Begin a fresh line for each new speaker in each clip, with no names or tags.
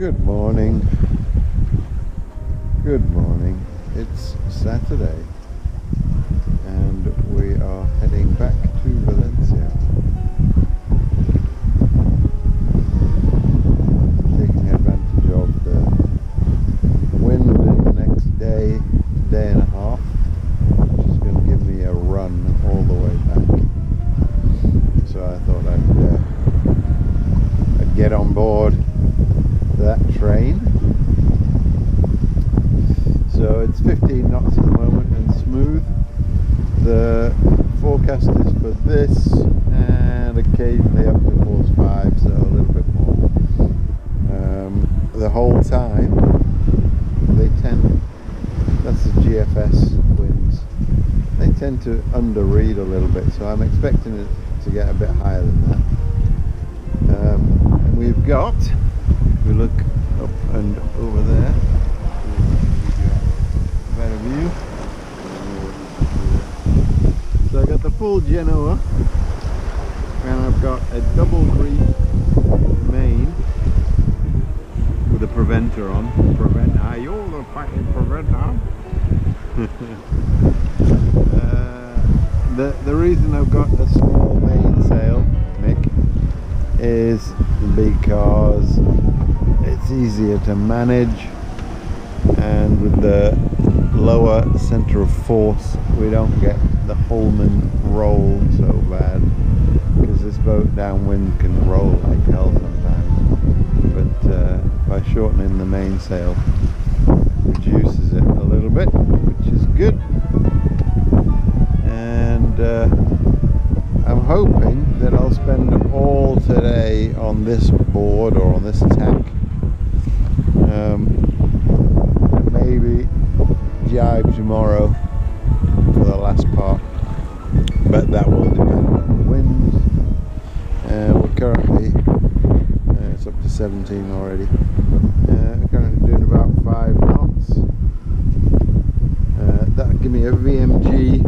Good morning. Good morning. It's Saturday and we are heading back to Valencia. Taking advantage of the wind in the next day and a half, which is going to give me a run all the way back. So I thought I'd get on board that train. So it's 15 knots at the moment and smooth. The forecast is for this and occasionally up to force 5, so a little bit more. The whole time they tend, that's the GFS winds, they tend to underread a little bit, so I'm expecting it to get a bit higher than that. And we've got, if we look up and over there, better view. So I got the full Genoa, and I've got a double grief main with a preventer on. Preventer, you're the fucking preventer. The reason I've got a small mainsail, Mick, is because it's easier to manage, and with the lower center of force we don't get the Holman roll so bad, because this boat downwind can roll like hell sometimes, but by shortening the mainsail reduces it a little bit, which is good. And I'm hoping that I'll spend all today on this board or on this tack, and maybe jibe tomorrow for the last part, but that will depend on the winds. We're currently it's up to 17 already. We're currently doing about 5 knots. That'll give me a VMG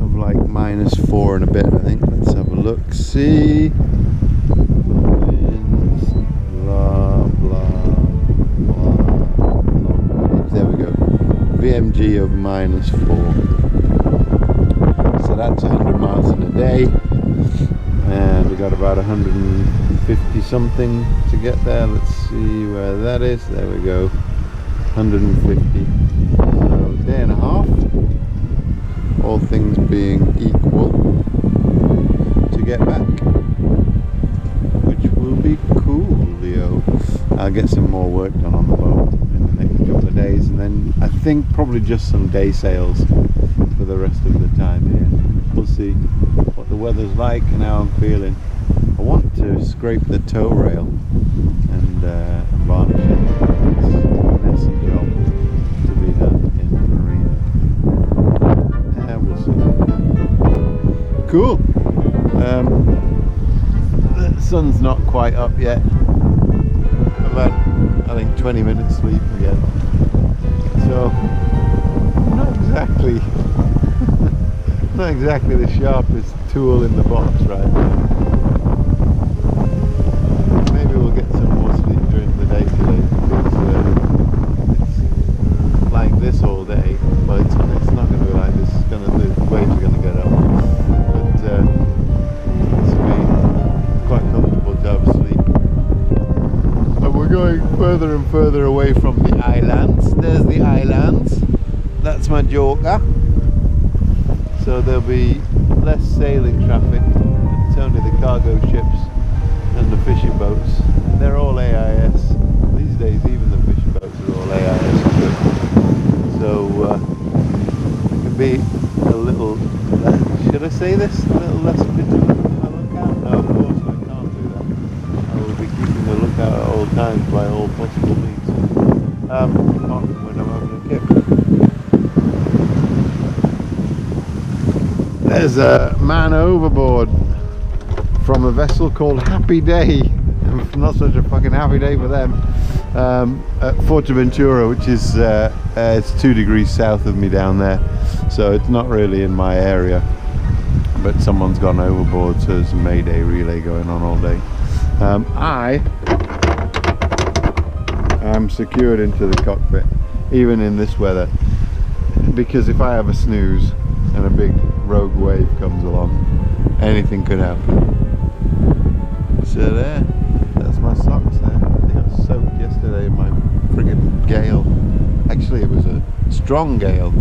of like -4 and a bit, I think. Let's have a look. See, winds, blah blah blah. There we go. VMG of -4. So that's 100 miles in a day, and we got about 150 something to get there. Let's see where that is. There we go. 150. So day and a half, all things being equal, to get back, which will be cool, Leo. I'll get some more work done on the boat in the next couple of days, and then I think probably just some day sails for the rest of the time here. We'll see what the weather's like and how I'm feeling. I want to scrape the tow rail and varnish it. It's a messy job to be done in the marina. We'll see. Cool. The sun's not quite up yet. I've had, I think, 20 minutes sleep again. So not exactly the sharpest tool in the box right now. Maybe we'll get some more sleep during the day today, because it's like this all day. Well, it's not going to be like this. The waves are going to get up, but it's going to be quite comfortable to have sleep. And we're going further and further away from the islands. There's the islands. That's Majorca. So there'll be less sailing traffic. It's only the cargo ships and the fishing boats. And they're all AIS. These days even the fishing boats are all AIS. So it can be a little less, should I say this? A little less vigilant in the lookout? No, of course I can't do that. I will be keeping the lookout at all times by all possible means. Apart from when I'm having a kip. There's a man overboard from a vessel called Happy Day. Not such a fucking happy day for them. At Fuerteventura, which is it's 2 degrees south of me down there, so it's not really in my area, but someone's gone overboard, so there's a Mayday relay going on all day. I I'm secured into the cockpit, even in this weather, because if I have a snooze and a big rogue wave comes along, anything could happen. So that's my socks there. They got soaked yesterday in my friggin' gale. Actually, it was a strong gale,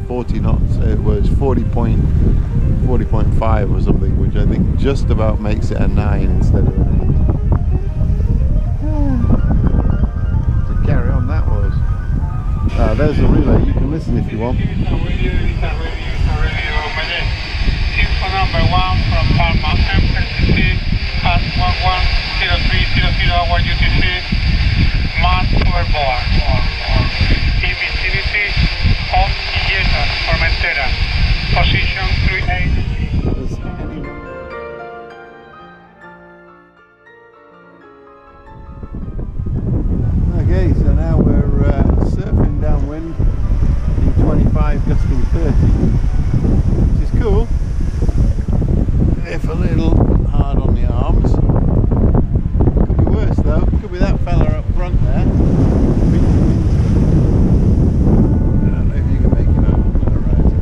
40 knots. It was 40.5 or something, which I think just about makes it a 9 instead of an 8. To carry on, that was. There's the relay. You can listen if you want.
Info number 1 from Palma MCC has 110300 our UTC must overboard in vicinity of Illeta, Formentera, position 38.
Okay, so now we're surfing downwind in 25 gusting 30, which is cool, if a little hard on the arms. Could be worse though, could be that fella up front there. I don't know if you can make him out on the horizon.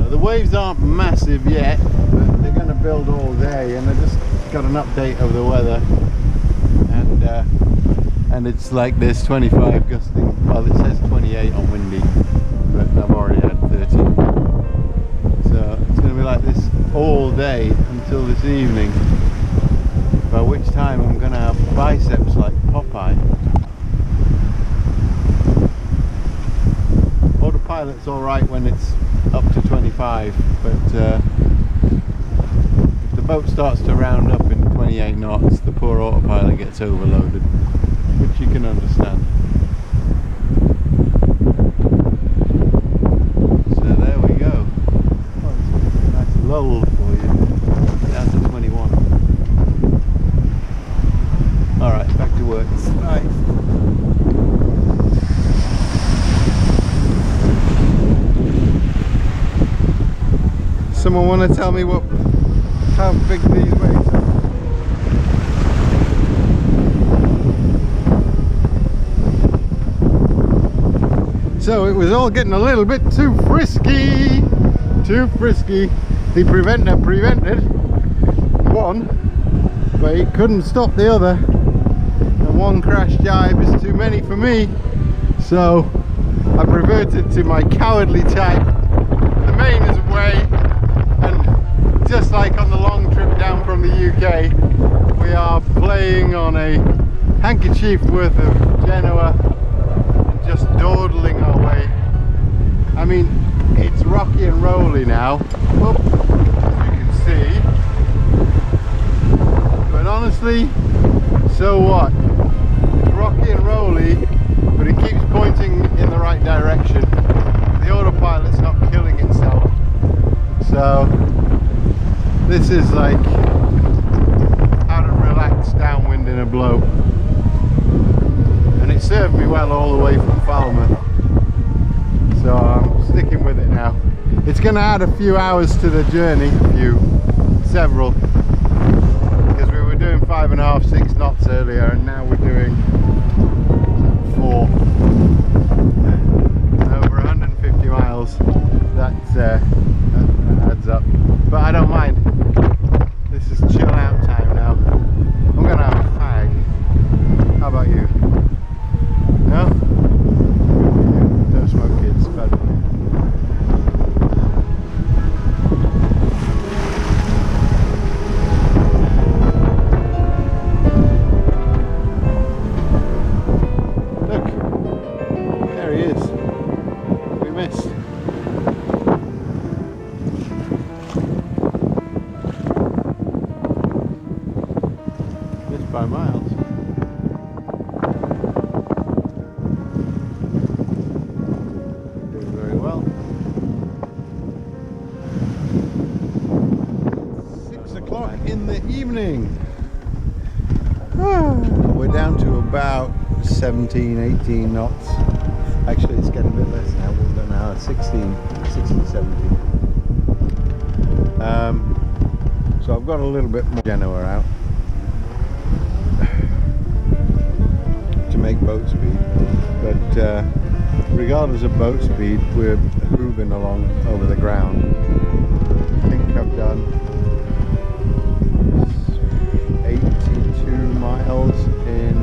The waves aren't massive yet, but they're going to build all day, and I just got an update of the weather, and it's like this 25 gusting, well it says 28 on windy, but I've already had 30. So it's going to be like this all day until this evening, by which time I'm going to have biceps like Popeye. Autopilot's alright when it's up to 25, but if the boat starts to round up in 28 knots, the poor autopilot gets overloaded, which you can understand. So there we go. Oh, it's a nice lull for you, down to 21. Alright, back to work. Bye. Someone want to tell me how big these waves are? So it was all getting a little bit too frisky. The preventer prevented one, but he couldn't stop the other. And one crash jibe is too many for me. So I reverted to my cowardly type. The main is away, and just like on the long trip down from the UK, we are playing on a handkerchief worth of Genoa and just dawdling our way. I mean, it's rocky and rolly now, whoop, as you can see, but honestly, so what? It's rocky and rolly, but it keeps pointing in the right direction. The autopilot's not killing itself, so this is like how to relax downwind in a blow, and it served me well all the way from Falmouth, so I'm sticking with it now. It's going to add a few hours to the journey, several, because we were doing 5.5, 6 knots earlier, and now we're doing 4. Over 150 miles. That adds up, but I don't mind. This is chill out time now. I'm gonna have a fag. How about you? No? Don't smoke, kids. Bad. Look, there he is. We missed. By miles. Doing very well. 6 o'clock in the evening. We're down to about 17, 18 knots. Actually, it's getting a bit less now. We've done now 16, 17. So I've got a little bit more Genoa out. to make boat speed, but regardless of boat speed, we're moving along over the ground. I think I've done 82 miles in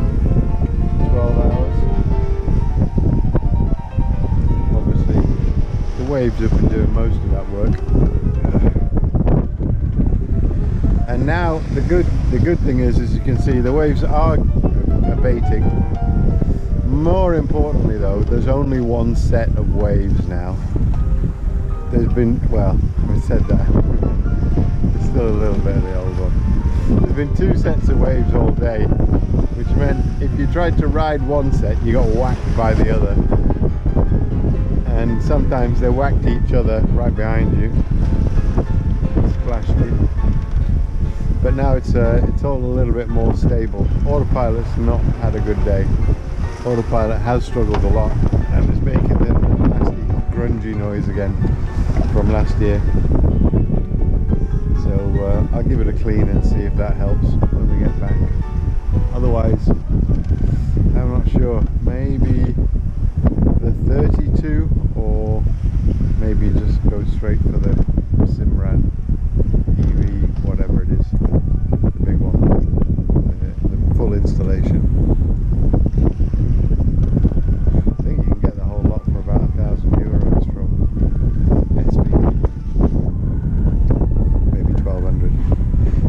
12 hours. Obviously the waves have been doing most of that work. And now the good thing is, as you can see, the waves are abating. More importantly though, there's only one set of waves now. There's been, well, I said that, it's still a little bit of the old one. There's been two sets of waves all day, which meant if you tried to ride one set, you got whacked by the other. And sometimes they whacked each other right behind you, splashed you. But now it's all a little bit more stable. Autopilot's not had a good day. Autopilot has struggled a lot and is making the nasty grungy noise again from last year. So I'll give it a clean and see if that helps when we get back. Otherwise, I'm not sure. Maybe the 32, or maybe just go straight for the Simrad EV, whatever it is, the big one, the full installation. I think you can get the whole lot for about €1,000 from SB, maybe 1,200.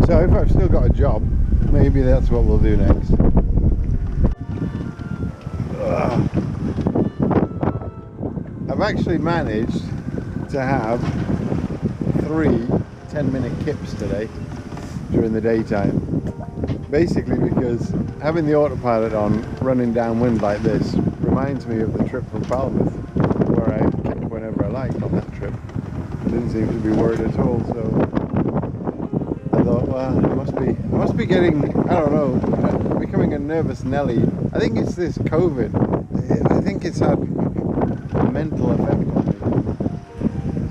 So if I've still got a job, maybe that's what we'll do next. I've actually managed to have 3 10-minute kips today during the daytime, basically because having the autopilot on running downwind like this reminds me of the trip from Falmouth, where I kipped whenever I liked on that trip. I didn't seem to be worried at all, so I thought, well, I must be getting, I don't know, becoming a nervous Nelly. I think it's this COVID. I think it's had a mental effect on me.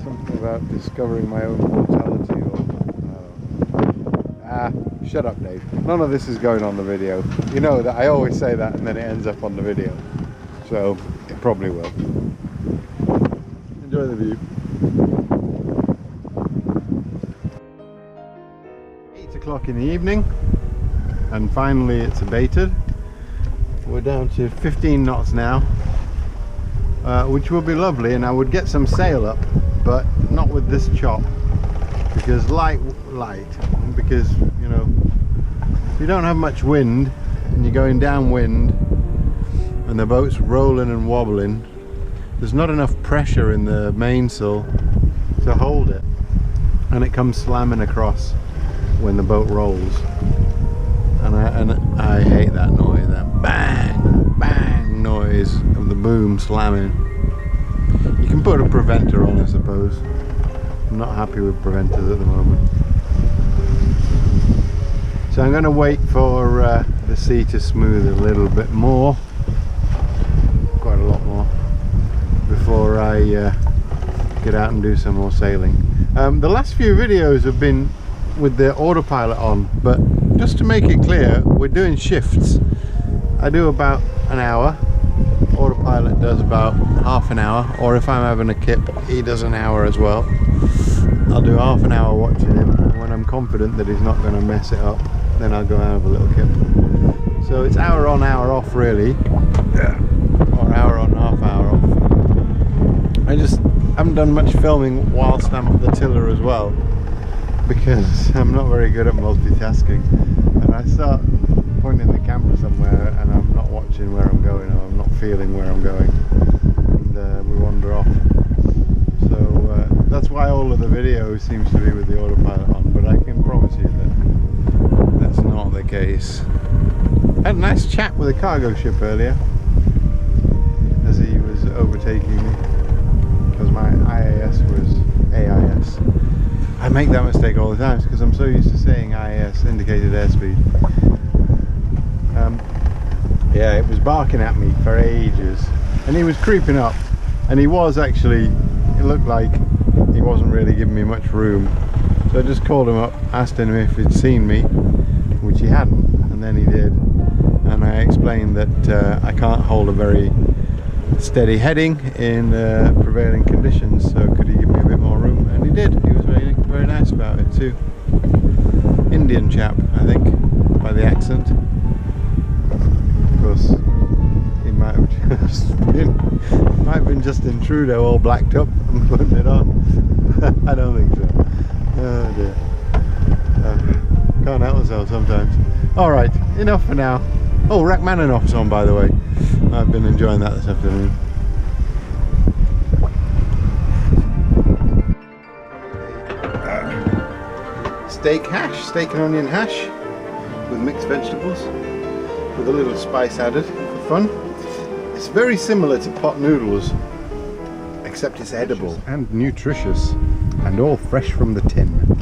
Something about discovering my own mortality, or shut up, Dave. None of this is going on the video. You know that I always say that and then it ends up on the video, so it probably will. Enjoy the view. 8 o'clock in the evening, and finally it's abated. We're down to 15 knots now, which will be lovely, and I would get some sail up, but not with this chop, because because, you know, if you don't have much wind and you're going downwind and the boat's rolling and wobbling, there's not enough pressure in the mainsail to hold it, and it comes slamming across when the boat rolls, and I hate that noise, that bang bang noise of the boom slamming. You can put a preventer on, I suppose. I'm not happy with preventers at the moment. So I'm going to wait for the sea to smooth a little bit more, quite a lot more, before I get out and do some more sailing. The last few videos have been with the autopilot on, but just to make it clear, we're doing shifts. I do about an hour, autopilot does about half an hour, or if I'm having a kip, he does an hour as well. I'll do half an hour watching him, and when I'm confident that he's not going to mess it up, then I'll go and have a little kip. So it's hour on, hour off really, or hour on, half hour off. I just haven't done much filming whilst I'm at the tiller as well, because I'm not very good at multitasking, and I start pointing the camera somewhere and I'm not watching where I'm going, or I'm not feeling where I'm going, and we wander off. So that's why all of the video seems to be with the autopilot on, but I can promise you that that's not the case. I had a nice chat with a cargo ship earlier as he was overtaking me, because my IAS was AIS. I make that mistake all the time because I'm so used to saying IAS, indicated airspeed. Yeah, it was barking at me for ages, and he was creeping up, and he was actually, it looked like he wasn't really giving me much room, so I just called him up, asked him if he'd seen me, which he hadn't, and then he did, and I explained that I can't hold a very steady heading in prevailing conditions, so could he give me a bit more room? And he did. He was very nice about it too. Indian chap, I think, by the accent. Of course, he might have been Justin Trudeau all blacked up and putting it on. I don't think so. Oh dear. Can't help myself sometimes. Alright, enough for now. Oh, Rachmaninoff's on, by the way. I've been enjoying that this afternoon. Steak hash, steak and onion hash with mixed vegetables with a little spice added for fun. It's very similar to pot noodles, except it's edible and nutritious and all fresh from the tin.